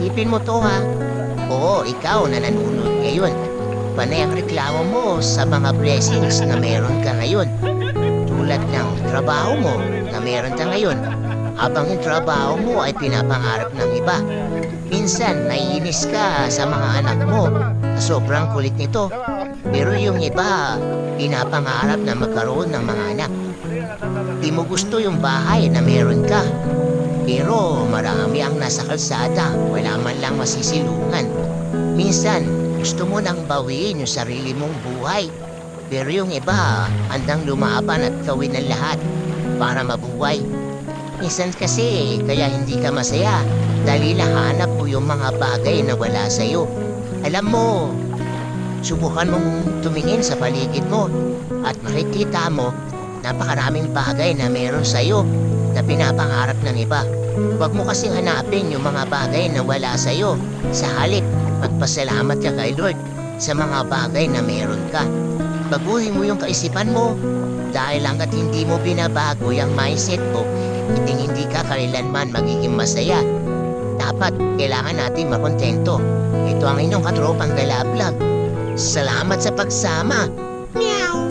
Isipin mo to ha. Oo, ikaw na nanonood ngayon. Panay ang reklamo mo sa mga blessings na meron ka ngayon. Tulad ng trabaho mo na meron ka ngayon. Habang yung trabaho mo ay pinapangarap ng iba. Minsan, naiinis ka sa mga anak mo na sobrang kulit nito. Pero yung iba, pinapangarap na magkaroon ng mga anak. Di mo gusto yung bahay na meron ka. Pero marami ang nasa kalsada, wala man lang masisilungan. Minsan, gusto mo nang bawiin yung sarili mong buhay. Pero yung iba, handang lumaban at gawin ang lahat para mabuhay. Minsan kasi, kaya hindi ka masaya dahil nahanap mo yung mga bagay na wala sa'yo. Alam mo, subukan mong tumingin sa paligid mo at makikita mo napakaraming bagay na meron sa'yo na pinapangarap ng iba. Huwag mo kasing hanapin yung mga bagay na wala sa'yo. Sa halip, magpasalamat ka kay Lord sa mga bagay na meron ka. Baguhin mo yung kaisipan mo dahil hanggat hindi mo binabago yung mindset mo, hindi ka kailanman magiging masaya. Dapat kailangan natin makontento. Ito ang inyong katropang Gala Vlog. Salamat sa pagsama. Meow!